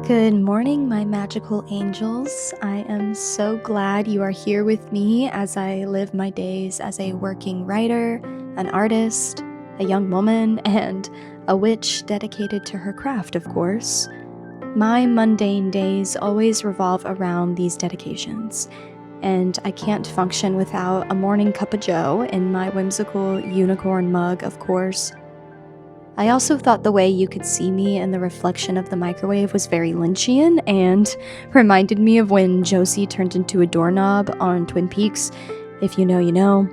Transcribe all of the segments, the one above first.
Good morning, my magical angels. I am so glad you are here with me as I live my days as a working writer, an artist, a young woman, and a witch dedicated to her craft, of course. My mundane days always revolve around these dedications, and I can't function without a morning cup of joe in my whimsical unicorn mug, of course. I also thought the way you could see me in the reflection of the microwave was very Lynchian and reminded me of when Josie turned into a doorknob on Twin Peaks. If you know, you know.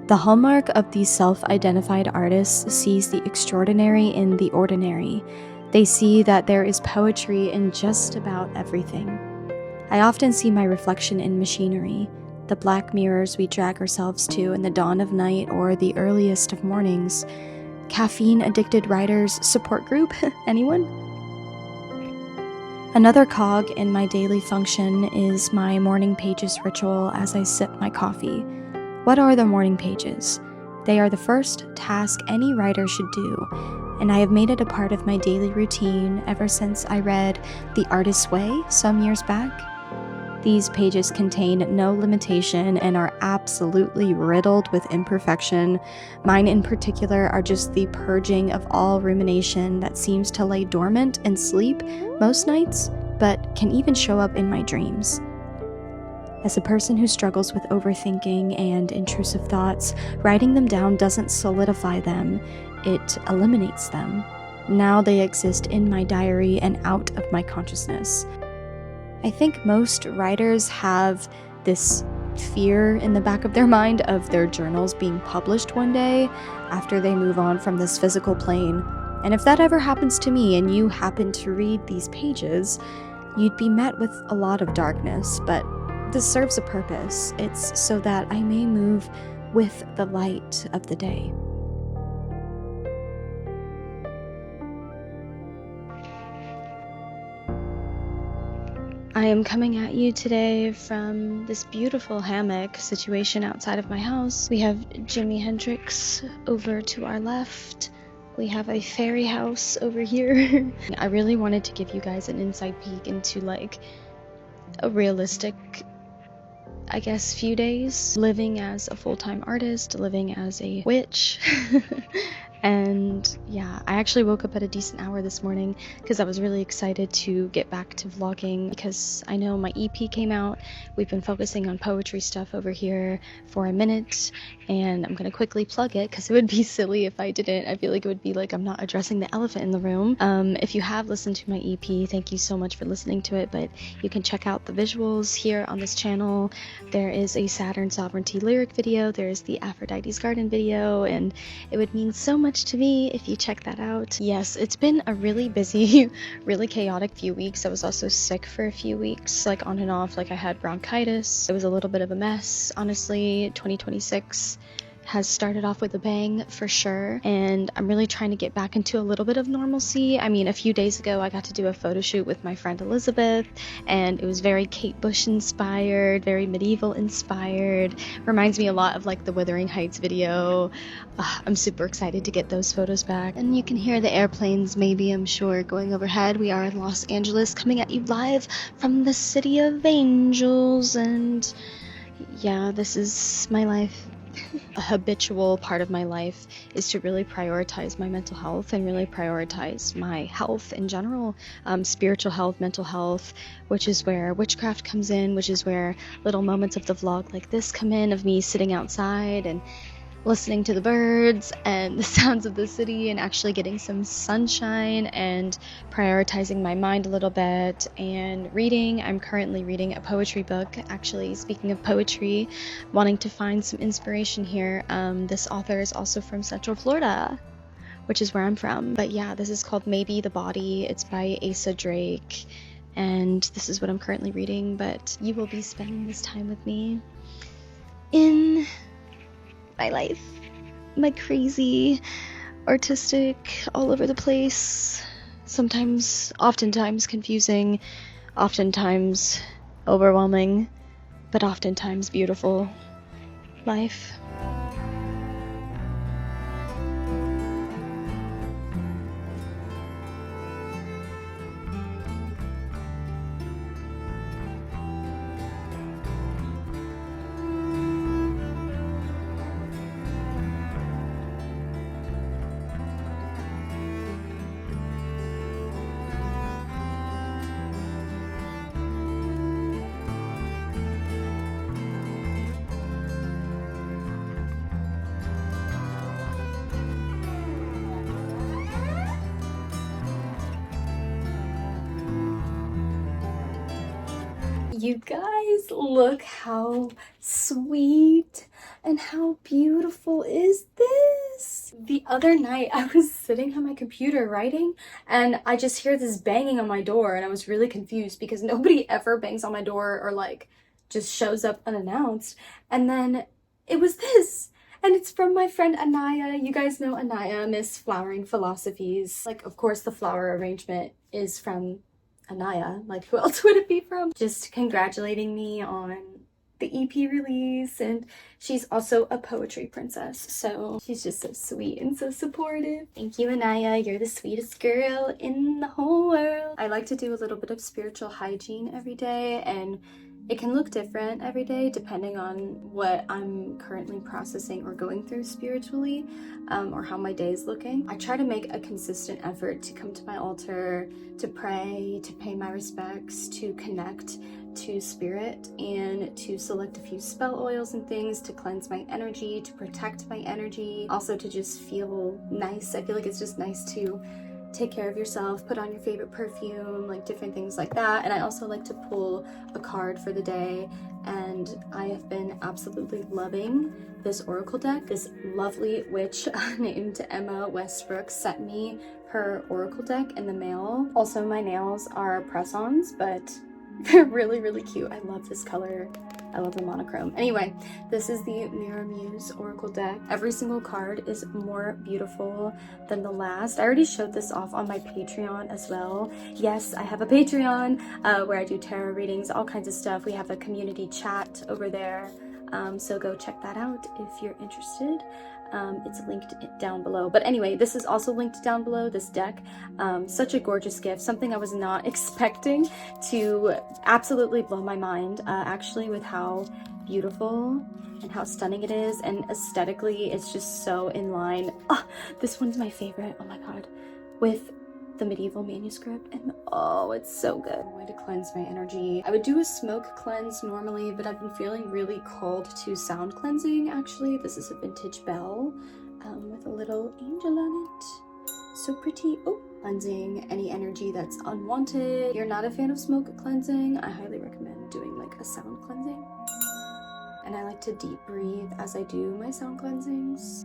The hallmark of these self-identified artists sees the extraordinary in the ordinary. They see that there is poetry in just about everything. I often see my reflection in machinery, the black mirrors we drag ourselves to in the dawn of night or the earliest of mornings. Caffeine-addicted writers support group? Anyone? Another cog in my daily function is my morning pages ritual as I sip my coffee. What are the morning pages? They are the first task any writer should do, and I have made it a part of my daily routine ever since I read The Artist's Way some years back. These pages contain no limitation and are absolutely riddled with imperfection. Mine in particular are just the purging of all rumination that seems to lay dormant in sleep most nights, but can even show up in my dreams. As a person who struggles with overthinking and intrusive thoughts, writing them down doesn't solidify them, it eliminates them. Now they exist in my diary and out of my consciousness. I think most writers have this fear in the back of their mind of their journals being published one day after they move on from this physical plane. And if that ever happens to me and you happen to read these pages, you'd be met with a lot of darkness, but this serves a purpose. It's so that I may move with the light of the day. I am coming at you today from this beautiful hammock situation outside of my house. We have Jimi Hendrix over to our left. We have a fairy house over here. I really wanted to give you guys an inside peek into like a realistic, I guess, few days living as a full-time artist, living as a witch. And yeah, I actually woke up at a decent hour this morning because I was really excited to get back to vlogging because I know my EP came out. We've been focusing on poetry stuff over here for a minute, and I'm gonna quickly plug it because it would be silly if I didn't. I feel like it would be like I'm not addressing the elephant in the room. If you have listened to my EP, thank you so much for listening to it, but you can check out the visuals here on this channel. There is a Saturn Sovereignty lyric video, there's the Aphrodite's Garden video, and it would mean so much to me if you check that out. Yes, it's been a really busy, really chaotic few weeks. I was also sick for a few weeks, like on and off. Like I had bronchitis. It was a little bit of a mess. Honestly, 2026 has started off with a bang for sure, and I'm really trying to get back into a little bit of normalcy. I mean, a few days ago I got to do a photo shoot with my friend Elizabeth, and it was very Kate Bush inspired, very medieval inspired. Reminds me a lot of like the Wuthering Heights video. I'm super excited to get those photos back. And you can hear the airplanes, maybe, I'm sure, going overhead. We are in Los Angeles, coming at you live from the City of Angels, and yeah, this is my life. A habitual part of my life is to really prioritize my mental health and really prioritize my health in general, spiritual health, mental health, which is where witchcraft comes in, which is where little moments of the vlog like this come in, of me sitting outside and listening to the birds and the sounds of the city and actually getting some sunshine and prioritizing my mind a little bit and reading. I'm currently reading a poetry book. Actually, speaking of poetry, wanting to find some inspiration here. This author is also from Central Florida, which is where I'm from. But yeah, this is called Maybe the Body. It's by Asa Drake, and this is what I'm currently reading, but you will be spending this time with me in my life, my crazy, artistic, all over the place, oftentimes confusing, oftentimes overwhelming, but oftentimes beautiful life. You guys, look how sweet and how beautiful is this? The other night I was sitting at my computer writing and I just hear this banging on my door, and I was really confused because nobody ever bangs on my door or like just shows up unannounced. And then it was this. And it's from my friend Anaya. You guys know Anaya, Miss Flowering Philosophies. Like, of course, the flower arrangement is from Anaya. Like, who else would it be from? Just congratulating me on the EP release, and she's also a poetry princess, so she's just so sweet and so supportive. Thank you, Anaya. You're the sweetest girl in the whole world. I like to do a little bit of spiritual hygiene every day, and it can look different every day depending on what I'm currently processing or going through spiritually, or how my day is looking. I try to make a consistent effort to come to my altar, to pray, to pay my respects, to connect to spirit, and to select a few spell oils and things to cleanse my energy, to protect my energy, also to just feel nice. I feel like it's just nice to take care of yourself, put on your favorite perfume, like different things like that. And I also like to pull a card for the day, and I have been absolutely loving this oracle deck. This lovely witch named Emma Westbrook sent me her oracle deck in the mail. Also, my nails are press-ons, but they're really, really cute. I love this color. I love the monochrome. Anyway, this is the Mirror Muse Oracle deck. Every single card is more beautiful than the last. I already showed this off on my Patreon as well. Yes, I have a Patreon where I do tarot readings, all kinds of stuff. We have a community chat over there. So go check that out if you're interested. It's linked down below. But anyway, this is also linked down below, this deck. Such a gorgeous gift, something I was not expecting to absolutely blow my mind, actually, with how beautiful and how stunning it is, and aesthetically it's just so in line. Oh, this one's my favorite, oh my god, with the medieval manuscript, and oh, it's so good. Way to cleanse my energy. I would do a smoke cleanse normally, but I've been feeling really called to sound cleansing. Actually, this is a vintage bell with a little angel on it. So pretty. Oh, cleansing any energy that's unwanted. If you're not a fan of smoke cleansing, I highly recommend doing like a sound cleansing. And I like to deep breathe as I do my sound cleansings.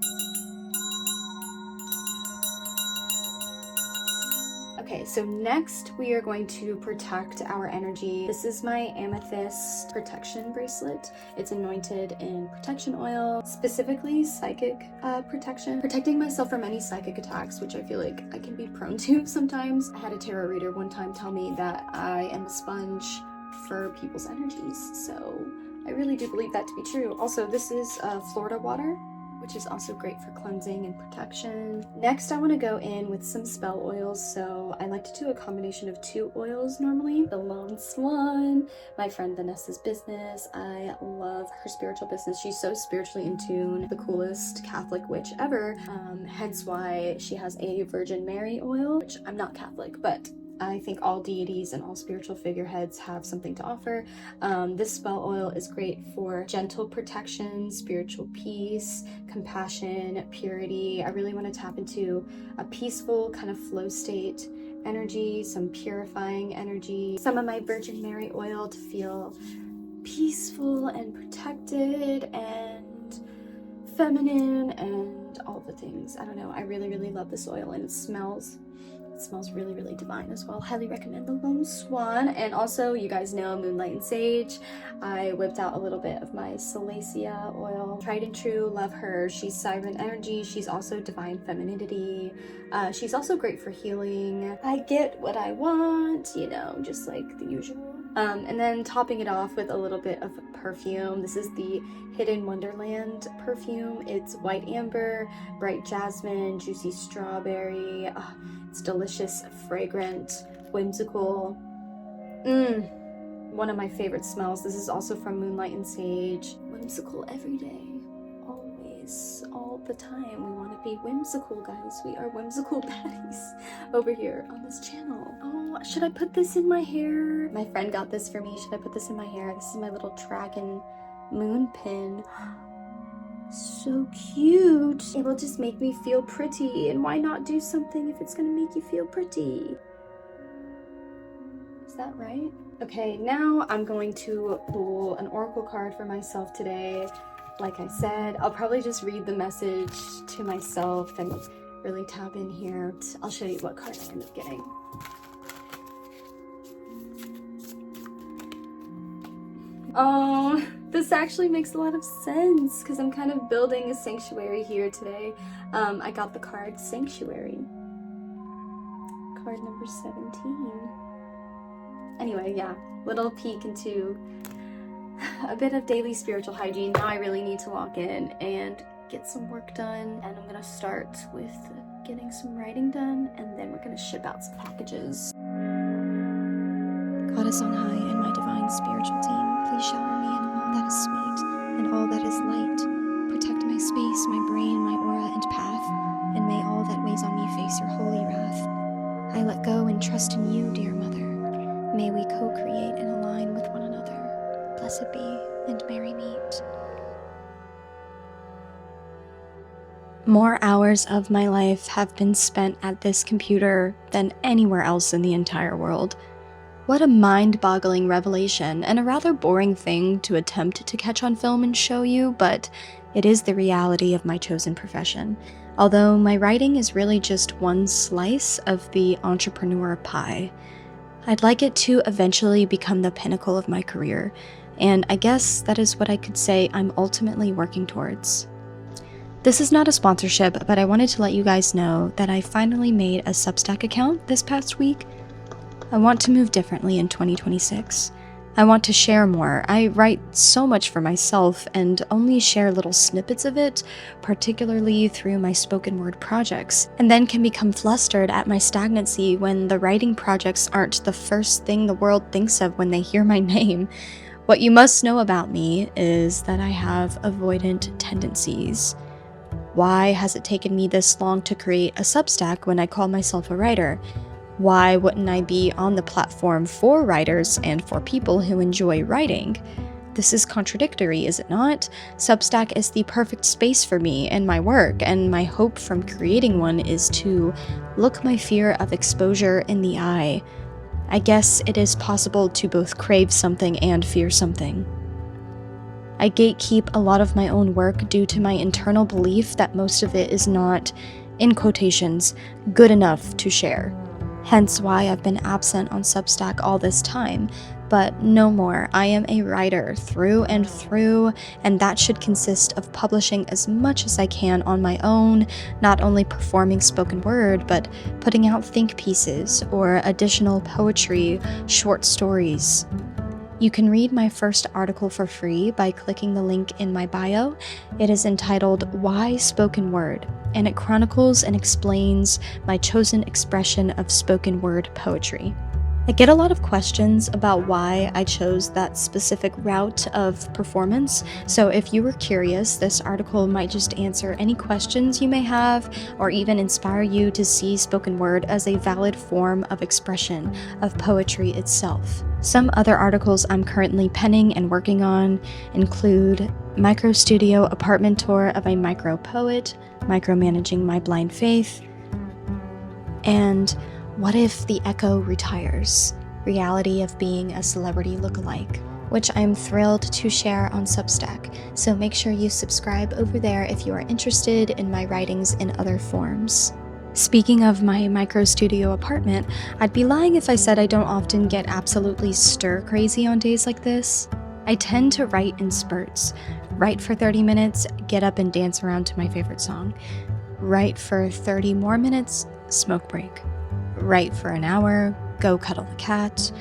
Okay, so next we are going to protect our energy. This is my amethyst protection bracelet. It's anointed in protection oil, specifically psychic protection. Protecting myself from any psychic attacks, which I feel like I can be prone to sometimes. I had a tarot reader one time tell me that I am a sponge for people's energies, so I really do believe that to be true. Also, this is Florida water, which is also great for cleansing and protection. Next, I want to go in with some spell oils. So I like to do a combination of 2 oils normally. The Lone Swann, my friend Vanessa's business. I love her spiritual business. She's so spiritually in tune, the coolest Catholic witch ever. Hence why she has a Virgin Mary oil, which I'm not Catholic, but I think all deities and all spiritual figureheads have something to offer. This spell oil is great for gentle protection, spiritual peace, compassion, purity. I really want to tap into a peaceful kind of flow state energy, some purifying energy. Some of my Virgin Mary oil to feel peaceful and protected and feminine and all the things. I don't know. I really, really love this oil, and it smells really, really divine as well. Highly recommend the Lone Swann. And also, you guys know Moonlight and Sage. I whipped out a little bit of my Salacia oil. Tried and true, love her. She's siren energy. She's also divine femininity. She's also great for healing. I get what I want, you know, just like the usual. And then topping it off with a little bit of perfume. This is the Hidden Wonderland perfume. It's white amber, bright jasmine, juicy strawberry. It's delicious, fragrant, whimsical. One of my favorite smells. This is also from Moonlight and Sage. Whimsical every day, always, all the time. We want to be whimsical, guys. We are whimsical baddies over here on this channel. Oh, should I put this in my hair? My friend got this for me. Should I put this in my hair? This is my little dragon moon pin. So cute. It will just make me feel pretty, and why not do something if it's gonna make you feel pretty? Is that right? Okay, now I'm going to pull an oracle card for myself today. Like I said, I'll probably just read the message to myself and really tap in here. I'll show you what card I end up getting. Oh, this actually makes a lot of sense because I'm kind of building a sanctuary here today. I got the card Sanctuary. Card number 17. Anyway, yeah, little peek into a bit of daily spiritual hygiene. Now I really need to lock in and get some work done, and I'm gonna start with getting some writing done, and then we're gonna ship out some packages. Goddess on high and my divine spiritual team, please shower me in all that is sweet and all that is light. Protect my space, my brain, my aura and path, and may all that weighs on me face your holy wrath. I let go and trust in you, dear mother. May we co-create and align with one another. Blessed be and merry meet. More hours of my life have been spent at this computer than anywhere else in the entire world. What a mind-boggling revelation, and a rather boring thing to attempt to catch on film and show you, but it is the reality of my chosen profession. Although my writing is really just one slice of the entrepreneur pie. I'd like it to eventually become the pinnacle of my career, and I guess that is what I could say I'm ultimately working towards. This is not a sponsorship, but I wanted to let you guys know that I finally made a Substack account this past week. I want to move differently in 2026. I want to share more. I write so much for myself and only share little snippets of it, particularly through my spoken word projects, and then can become flustered at my stagnancy when the writing projects aren't the first thing the world thinks of when they hear my name. What you must know about me is that I have avoidant tendencies. Why has it taken me this long to create a Substack when I call myself a writer? Why wouldn't I be on the platform for writers and for people who enjoy writing? This is contradictory, is it not? Substack is the perfect space for me and my work, and my hope from creating one is to look my fear of exposure in the eye. I guess it is possible to both crave something and fear something. I gatekeep a lot of my own work due to my internal belief that most of it is not, in quotations, good enough to share. Hence why I've been absent on Substack all this time, but no more. I am a writer through and through, and that should consist of publishing as much as I can on my own, not only performing spoken word, but putting out think pieces or additional poetry, short stories. You can read my first article for free by clicking the link in my bio. It is entitled Why Spoken Word, and it chronicles and explains my chosen expression of spoken word poetry. I get a lot of questions about why I chose that specific route of performance, so if you were curious, this article might just answer any questions you may have, or even inspire you to see spoken word as a valid form of expression of poetry itself. Some other articles I'm currently penning and working on include Micro Studio Apartment Tour of a Micro Poet, Micromanaging My Blind Faith, and What If the Echo Retires? Reality of Being a Celebrity Lookalike, which I'm thrilled to share on Substack, so make sure you subscribe over there if you are interested in my writings in other forms. Speaking of my micro studio apartment, I'd be lying if I said I don't often get absolutely stir-crazy on days like this. I tend to write in spurts. Write for 30 minutes, get up and dance around to my favorite song. Write for 30 more minutes, smoke break. Write for an hour, go cuddle the cat.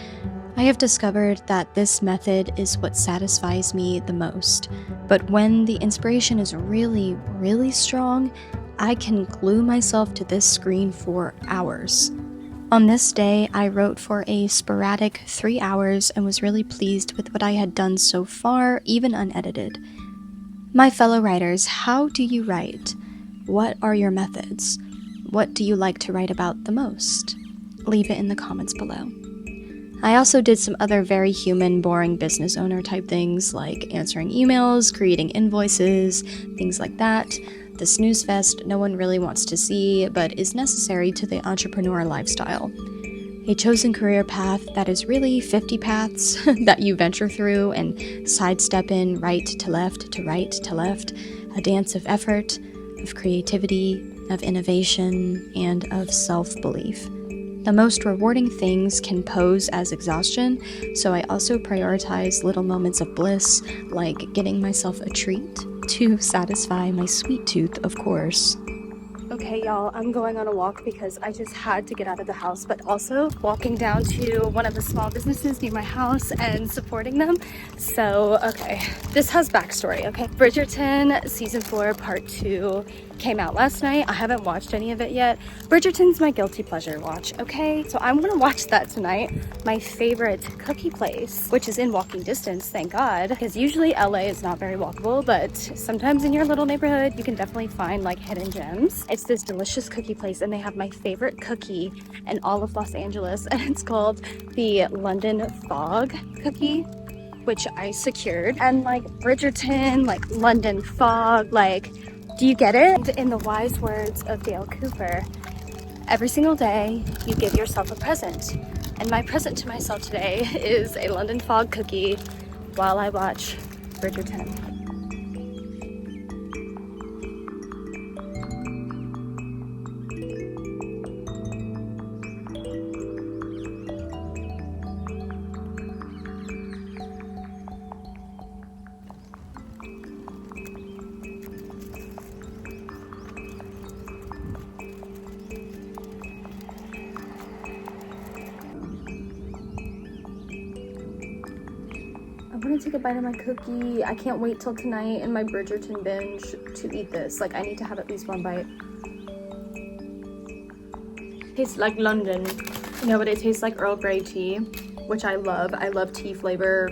I have discovered that this method is what satisfies me the most, but when the inspiration is really, really strong, I can glue myself to this screen for hours. On this day, I wrote for a sporadic 3 hours and was really pleased with what I had done so far, even unedited. My fellow writers, how do you write? What are your methods? What do you like to write about the most? Leave it in the comments below. I also did some other very human, boring business owner type things like answering emails, creating invoices, things like that. The snooze fest no one really wants to see, but is necessary to the entrepreneur lifestyle. A chosen career path that is really 50 paths that you venture through and sidestep in right to left to right to left, a dance of effort, of creativity, of innovation, and of self-belief. The most rewarding things can pose as exhaustion, so I also prioritize little moments of bliss, like getting myself a treat to satisfy my sweet tooth, of course. Okay, y'all, I'm going on a walk because I just had to get out of the house, but also walking down to one of the small businesses near my house and supporting them. So, okay, this has backstory, okay? Bridgerton season 4 part 2 came out last night. I haven't watched any of it yet. Bridgerton's my guilty pleasure watch, okay? So I'm gonna watch that tonight. My favorite cookie place, which is in walking distance, thank God, because usually LA is not very walkable, but sometimes in your little neighborhood, you can definitely find like hidden gems. It's this delicious cookie place, and they have my favorite cookie in all of Los Angeles, and it's called the London Fog cookie, which I secured. And like Bridgerton, like London Fog, like, do you get it? In the wise words of Dale Cooper, every single day you give yourself a present. And my present to myself today is a London Fog cookie while I watch Bridgerton. I'm gonna take a bite of my cookie. I can't wait till tonight in my Bridgerton binge to eat this. Like, I need to have at least one bite. Tastes like London. No, but it tastes like Earl Grey tea, which I love. I love tea flavor,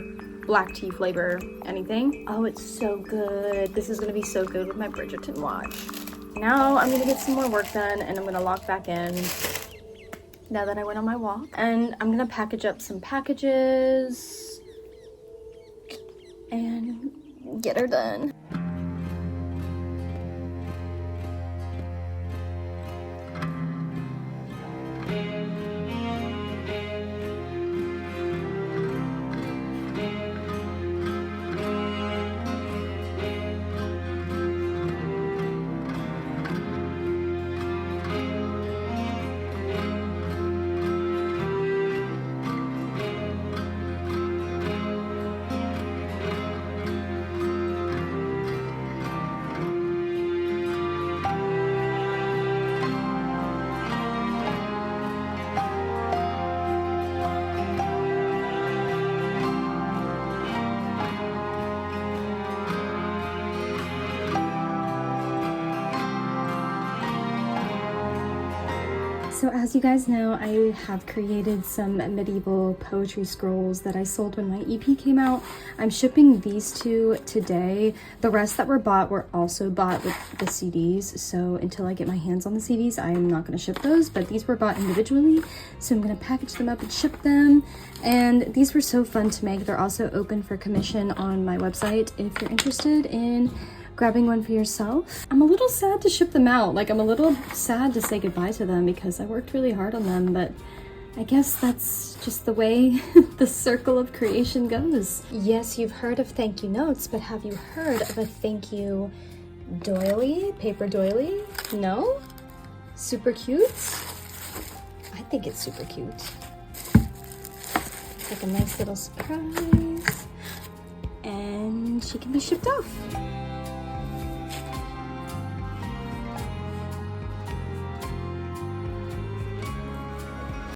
black tea flavor, anything. Oh, it's so good. This is gonna be so good with my Bridgerton watch. Now I'm gonna get some more work done and I'm gonna lock back in now that I went on my walk. And I'm gonna package up some packages and get her done. So as you guys know, I have created some medieval poetry scrolls that I sold when my EP came out. I'm shipping these two today. The rest that were bought were also bought with the CDs. So until I get my hands on the CDs, I am not going to ship those, but these were bought individually. So I'm going to package them up and ship them. And these were so fun to make. They're also open for commission on my website if you're interested in grabbing one for yourself. I'm a little sad to ship them out. Like, I'm a little sad to say goodbye to them because I worked really hard on them, but I guess that's just the way the circle of creation goes. Yes, you've heard of thank you notes, but have you heard of a thank you doily? Paper doily? No? Super cute? I think it's super cute. It's like a nice little surprise. And she can be shipped off.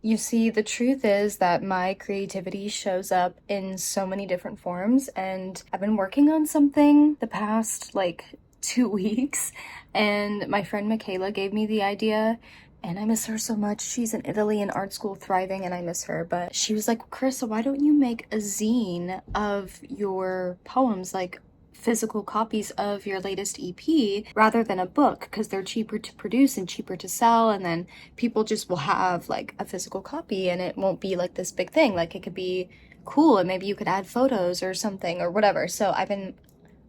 You see, the truth is that my creativity shows up in so many different forms, and I've been working on something the past like 2 weeks, and my friend Michaela gave me the idea, and I miss her so much. She's in Italy in art school thriving, and I miss her, but she was like, Karissa, why don't you make a zine of your poems, like physical copies of your latest EP rather than a book, because they're cheaper to produce and cheaper to sell, and then people just will have like a physical copy and it won't be like this big thing. Like, it could be cool and maybe you could add photos or something or whatever. So I've been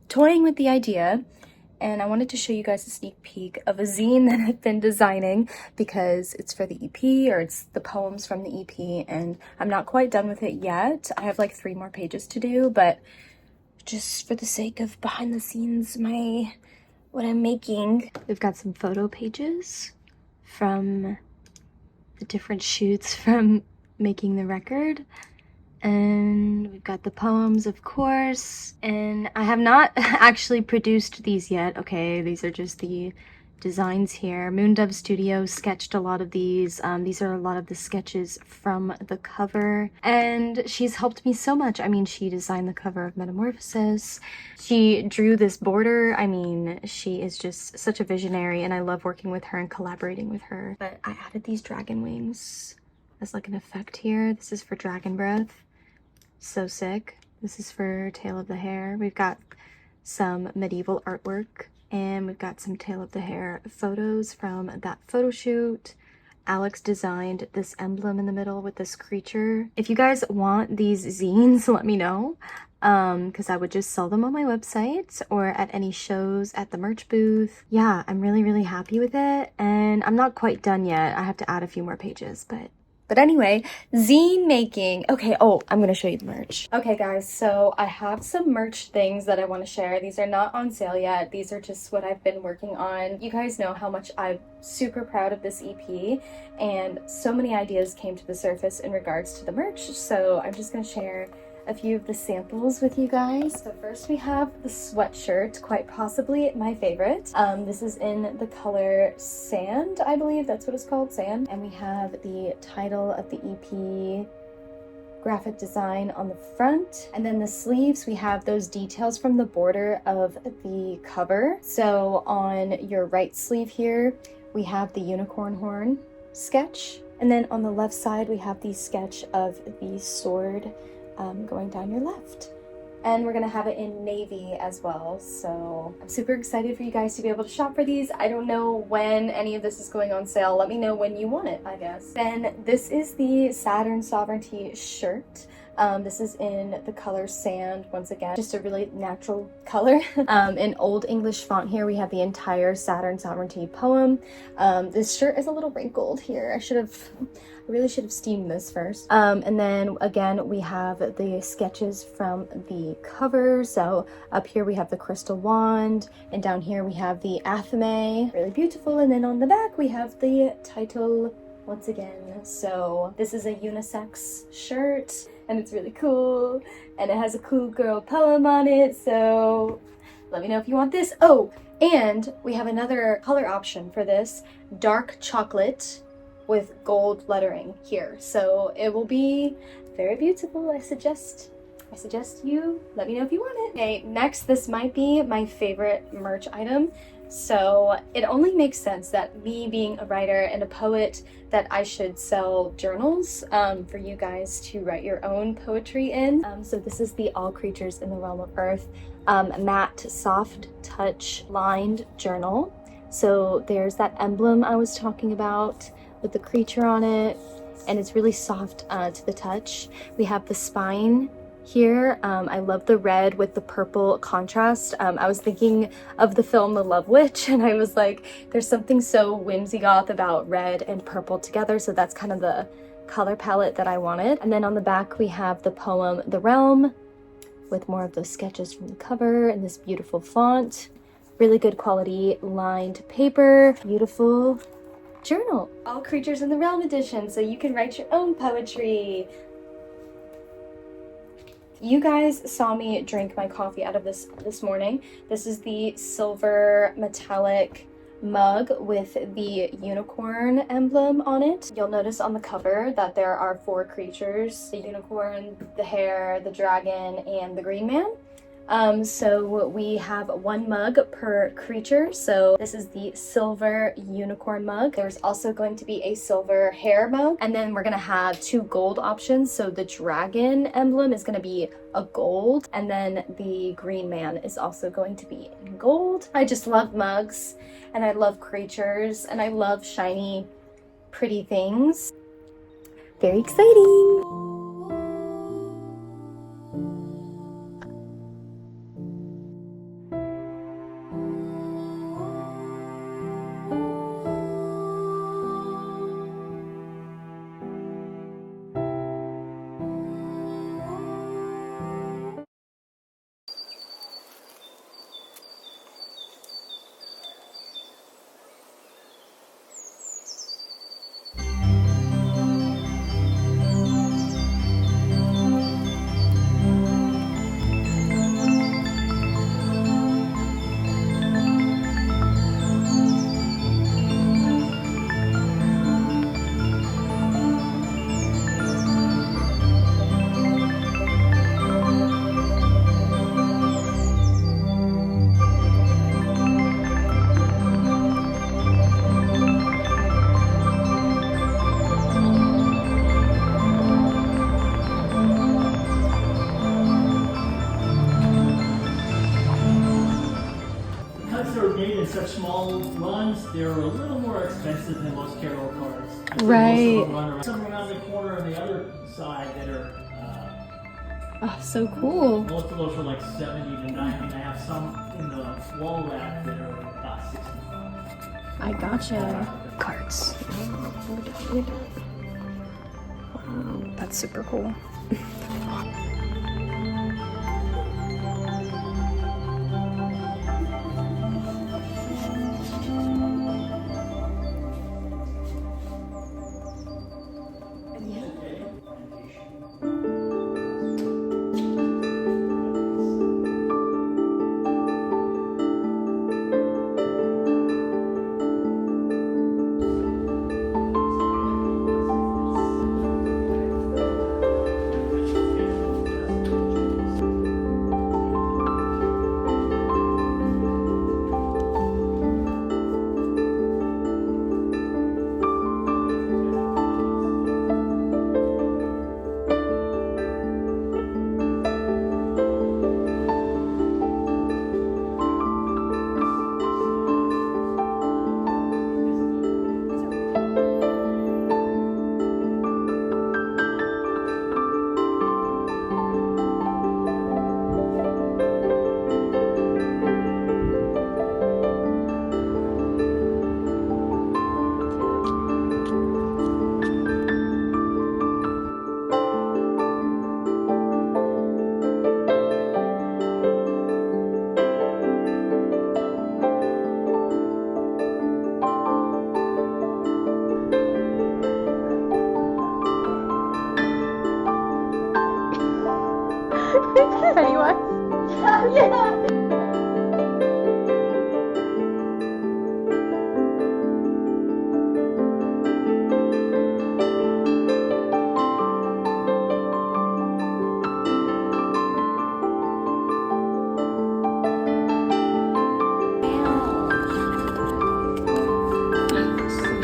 toying with the idea, and I wanted to show you guys a sneak peek of a zine that I've been designing because it's for the EP, or it's the poems from the EP, and I'm not quite done with it yet. I have like 3 more pages to do, but just for the sake of behind the scenes, what I'm making. We've got some photo pages from the different shoots from making the record. And we've got the poems, of course, and I have not actually produced these yet. Okay, these are just the designs here. Moondove Studio sketched a lot of these. These are a lot of the sketches from the cover, and she's helped me so much. I mean, she designed the cover of Metamorphosis. She drew this border. I mean, she is just such a visionary, and I love working with her and collaborating with her. But I added these dragon wings as like an effect here. This is for Dragon Breath. So sick. This is for Tale of the Hare. We've got some medieval artwork, and we've got some Tale of the Hare photos from that photo shoot. Alex designed this emblem in the middle with this creature. If you guys want these zines, let me know, because I would just sell them on my website or at any shows at the merch booth. Yeah, I'm really happy with it, and I'm not quite done yet. I have to add a few more pages, but anyway, zine making. Okay, oh, I'm gonna show you the merch. Okay guys, so I have some merch things that I want to share. These are not on sale yet. These are just what I've been working on. You guys know how much I'm super proud of this EP, and so many ideas came to the surface in regards to the merch, so I'm just gonna share a few of the samples with you guys. So first we have the sweatshirt, quite possibly my favorite. This is in the color Sand, I believe that's what it's called, Sand. And we have the title of the EP graphic design on the front. And then the sleeves, we have those details from the border of the cover. So on your right sleeve here, we have the unicorn horn sketch. And then on the left side, we have the sketch of the sword going down your left. And we're gonna have it in navy as well, so I'm super excited for you guys to be able to shop for these. I don't know when any of this is going on sale. Let me know when you want it, I guess. Then this is the Saturn Sovereignty shirt. This is in the color Sand, once again, just a really natural color. In Old English font here, we have the entire Saturn Sovereignty poem. This shirt is a little wrinkled here. I really should have steamed this first. And then again, we have the sketches from the cover. So up here we have the crystal wand, and down here we have the athame, really beautiful. And then on the back we have the title once again. So this is a unisex shirt, and it's really cool, and it has a cool girl poem on it. So let me know if you want this. Oh, and we have another color option for this, dark chocolate with gold lettering here, so it will be very beautiful. I suggest you let me know if you want it. Okay, next, this might be my favorite merch item. So it only makes sense that me being a writer and a poet, that I should sell journals for you guys to write your own poetry in. So this is the All Creatures in the Realm of Earth matte soft touch lined journal. So there's that emblem I was talking about with the creature on it, and it's really soft to the touch. We have the spine here. I love the red with the purple contrast. I was thinking of the film The Love Witch, and I was like, there's something so whimsy goth about red and purple together, so that's kind of the color palette that I wanted. And then on the back we have the poem The Realm with more of those sketches from the cover in this beautiful font. Really good quality lined paper, beautiful journal. All Creatures in the Realm edition, so you can write your own poetry. You guys saw me drink my coffee out of this morning. This is the silver metallic mug with the unicorn emblem on it. You'll notice on the cover that there are 4 creatures: the unicorn, the hare, the dragon, and the green man. So we have 1 mug per creature. So this is the silver unicorn mug. There's also going to be a silver hare mug, and then we're gonna have 2 gold options. So the dragon emblem is gonna be a gold, and then the green man is also going to be in gold. I just love mugs, and I love creatures, and I love shiny, pretty things. Very exciting! such small runs, they're a little more expensive than most tarot cards. Right. Some around the corner on the other side that are. Oh, so cool. Most of those are like 70 to 90. And I have some in the wall rack that are about 60. I gotcha. Cards. That's super cool.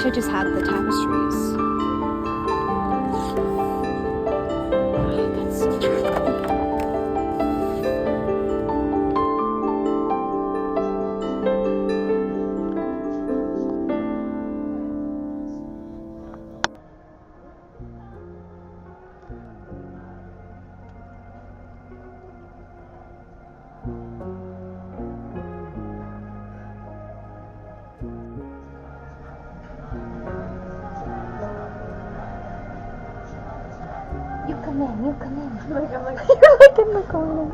I just had the tapestries. Oh, that's so cool. You come in. I'm like, you're like in the corner.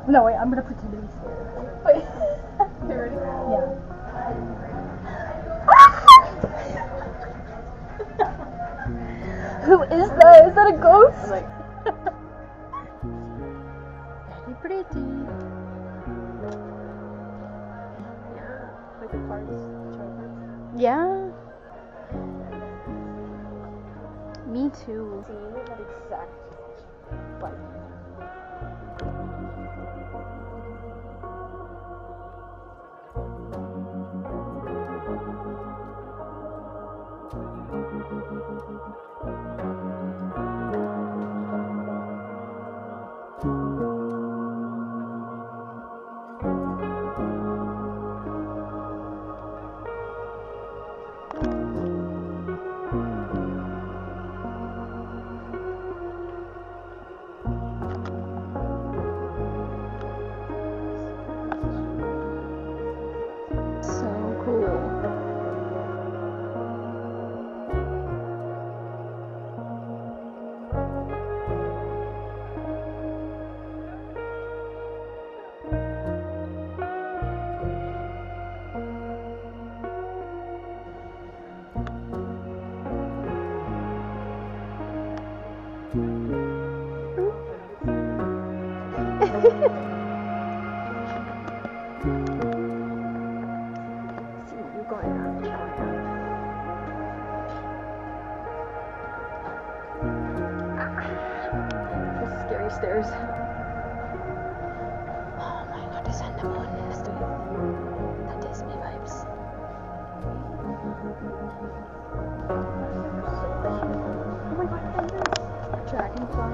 No, wait, I'm gonna pretend to be scared. Wait. You ready? Yeah. Who is that? Is that a ghost? I'm like, very pretty. Yeah. Like the cards, choker. Yeah. Me too. Seeing that exact like. Stairs. Oh my god, is that the moon? That Disney vibes. Oh my god, dragonfly.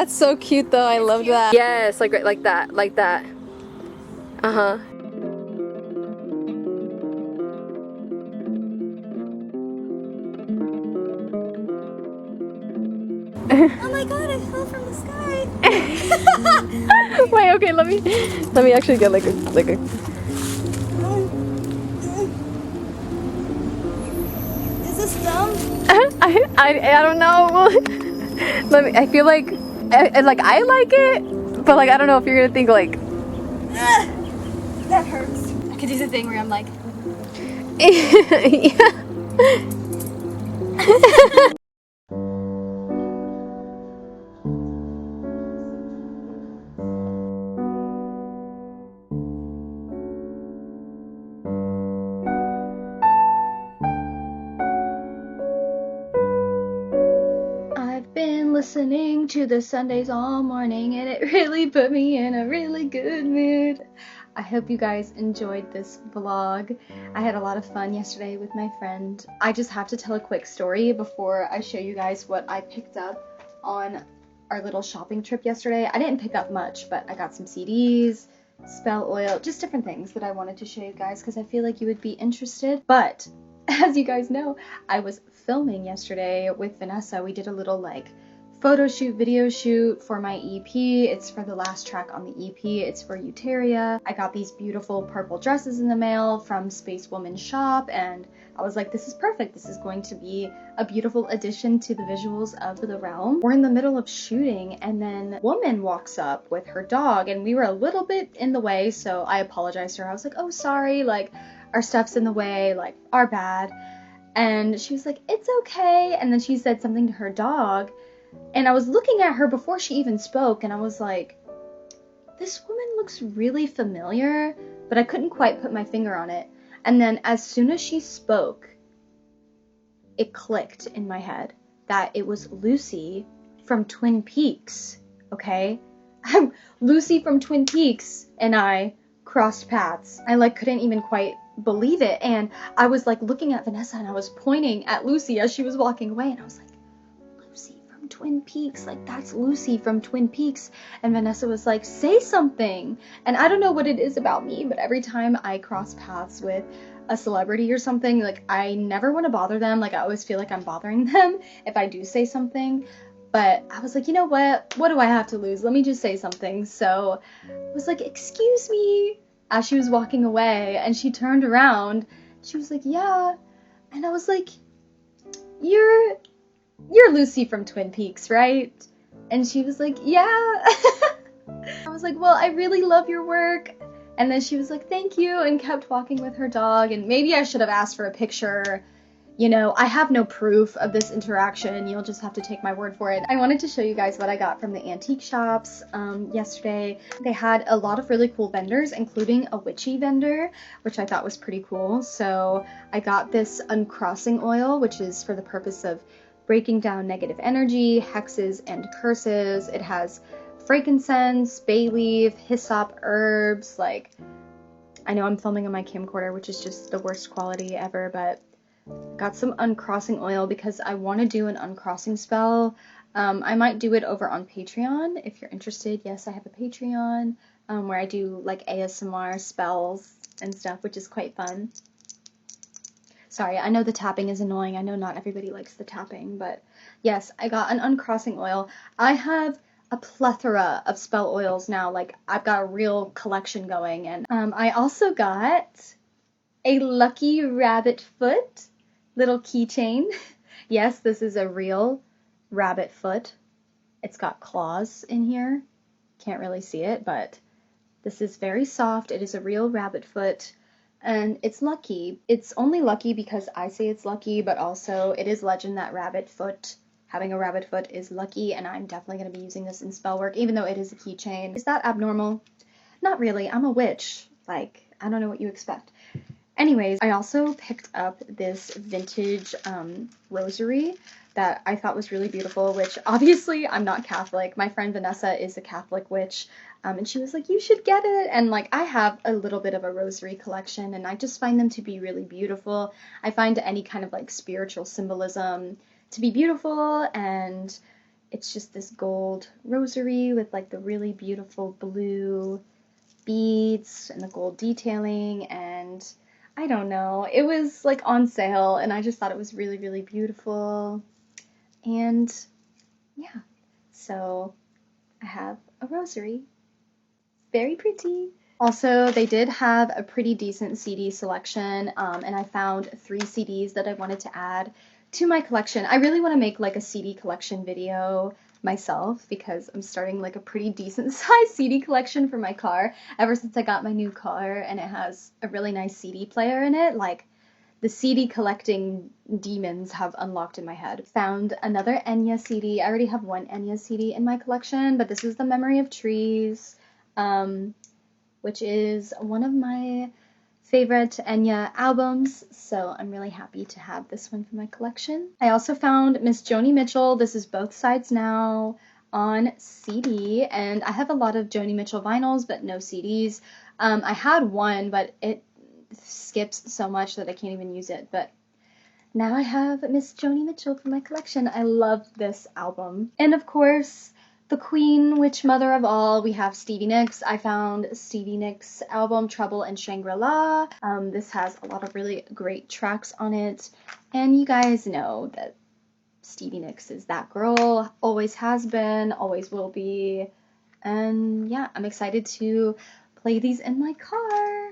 That's so cute though. I love that. Yes, like that, like that. Uh-huh. Oh my god, I fell from the sky. Wait, okay, let me actually get like a Is this dumb? I don't know. Let me, I feel like I like it, but like I don't know if you're gonna think like That hurts. I could do the thing where I'm like, yeah. I've been listening to the Sundays all morning and it really put me in a really good mood. I hope you guys enjoyed this vlog. I had a lot of fun yesterday with my friend. I just have to tell a quick story before I show you guys what I picked up on our little shopping trip yesterday. I didn't pick up much, but I got some CDs, spell oil, just different things that I wanted to show you guys because I feel like you would be interested. But as you guys know, I was filming yesterday with Vanessa. We did a little like photo shoot, video shoot for my EP. It's for the last track on the EP. It's for Euteria. I got these beautiful purple dresses in the mail from Space Woman's shop and I was like, this is perfect. This is going to be a beautiful addition to the visuals of the realm. We're in the middle of shooting and then a woman walks up with her dog and we were a little bit in the way, so I apologized to her. I was like, oh, sorry, like our stuff's in the way, like our bad. And she was like, it's okay. And then she said something to her dog. And I was looking at her before she even spoke, and I was like, this woman looks really familiar, but I couldn't quite put my finger on it. And then as soon as she spoke, it clicked in my head that it was Lucy from Twin Peaks, okay? Lucy from Twin Peaks and I crossed paths. I like couldn't even quite believe it, and I was like looking at Vanessa and I was pointing at Lucy as she was walking away, and I was like, Lucy from Twin Peaks, like that's Lucy from Twin Peaks. And Vanessa was like, say something. And I don't know what it is about me, but every time I cross paths with a celebrity or something, like I never want to bother them. Like I always feel like I'm bothering them if I do say something. But I was like, you know what do I have to lose? Let me just say something. So I was like, excuse me, as she was walking away, and she turned around. She was like, yeah. And I was like, you're Lucy from Twin Peaks, right? And she was like, yeah. I was like, well, I really love your work. And then she was like, thank you, and kept walking with her dog. And maybe I should have asked for a picture. You know, I have no proof of this interaction. You'll just have to take my word for it. I wanted to show you guys what I got from the antique shops yesterday. They had a lot of really cool vendors, including a witchy vendor, which I thought was pretty cool. So I got this uncrossing oil, which is for the purpose of breaking down negative energy, hexes, and curses. It has frankincense, bay leaf, hyssop herbs. Like, I know I'm filming on my camcorder, which is just the worst quality ever, but got some uncrossing oil because I want to do an uncrossing spell. I might do it over on Patreon if you're interested. Yes, I have a Patreon where I do like ASMR spells and stuff, which is quite fun. Sorry, I know the tapping is annoying. I know not everybody likes the tapping, but yes, I got an uncrossing oil. I have a plethora of spell oils now. Like, I've got a real collection going. And I also got a lucky rabbit foot little keychain. Yes, this is a real rabbit foot. It's got claws in here. Can't really see it, but this is very soft. It is a real rabbit foot, and it's lucky. It's only lucky because I say it's lucky, but also it is legend that having a rabbit foot is lucky, and I'm definitely going to be using this in spell work, even though it is a keychain. Is that abnormal? Not really. I'm a witch. Like, I don't know what you expect. Anyways, I also picked up this vintage rosary that I thought was really beautiful, which obviously I'm not Catholic. My friend Vanessa is a Catholic witch, and she was like, you should get it. And like, I have a little bit of a rosary collection, and I just find them to be really beautiful. I find any kind of like spiritual symbolism to be beautiful, and It's just this gold rosary with like the really beautiful blue beads and the gold detailing, and I don't know, it was like on sale and I just thought it was really, really beautiful. And yeah, so I have a rosary. Very pretty. Also, they did have a pretty decent CD selection, and I found 3 CDs that I wanted to add to my collection. I really want to make like a CD collection video myself because I'm starting like a pretty decent sized CD collection for my car ever since I got my new car, and it has a really nice CD player in it. Like, the CD collecting demons have unlocked in my head. Found another Enya CD. I already have one Enya CD in my collection, but this is The Memory of Trees, which is one of my favorite Enya albums, so I'm really happy to have this one for my collection. I also found Miss Joni Mitchell. This is Both Sides Now on CD, and I have a lot of Joni Mitchell vinyls, but no CDs. I had one, but it skips so much that I can't even use it, but now I have Miss Joni Mitchell for my collection. I love this album. And of course, the queen, witch mother of all, we have Stevie Nicks. I found Stevie Nicks' album Trouble in Shangri-La. This has a lot of really great tracks on it, and you guys know that Stevie Nicks is that girl, always has been, always will be, and yeah, I'm excited to play these in my car.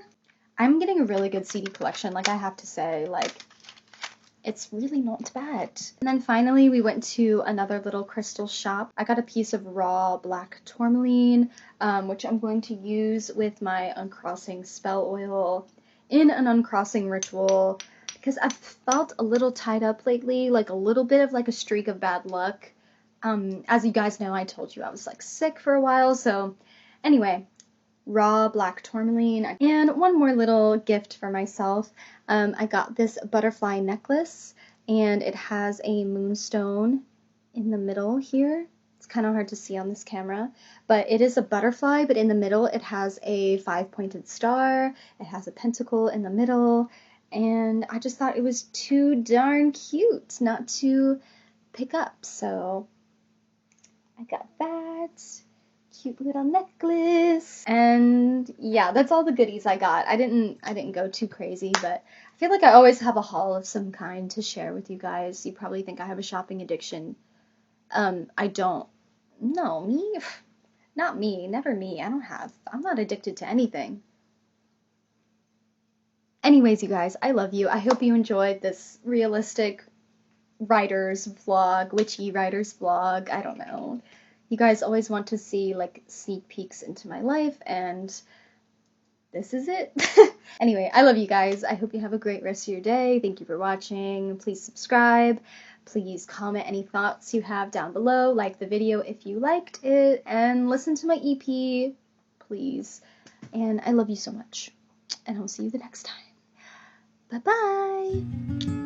I'm getting a really good CD collection, like I have to say, like, it's really not bad. And then finally we went to another little crystal shop. I got a piece of raw black tourmaline, which I'm going to use with my uncrossing spell oil in an uncrossing ritual, because I've felt a little tied up lately, like a little bit of like a streak of bad luck. As you guys know, I told you I was like sick for a while, so anyway, raw black tourmaline. And one more little gift for myself. I got this butterfly necklace, and it has a moonstone in the middle here. It's kind of hard to see on this camera, but it is a butterfly, but in the middle it has a 5-pointed star. It has a pentacle in the middle, and I just thought it was too darn cute not to pick up, so I got that. Cute little necklace. And yeah, that's all the goodies I got. I didn't go too crazy, but I feel like I always have a haul of some kind to share with you guys. You probably think I have a shopping addiction. I don't. No, me? Not me. Never me. I'm not addicted to anything. Anyways, you guys, I love you. I hope you enjoyed this realistic writer's vlog, witchy writer's vlog. I don't know. You guys always want to see like sneak peeks into my life, and this is it. Anyway, I love you guys. I hope you have a great rest of your day. Thank you for watching. Please subscribe. Please comment any thoughts you have down below. Like the video if you liked it, and listen to my EP, please. And I love you so much. And I'll see you the next time. Bye-bye.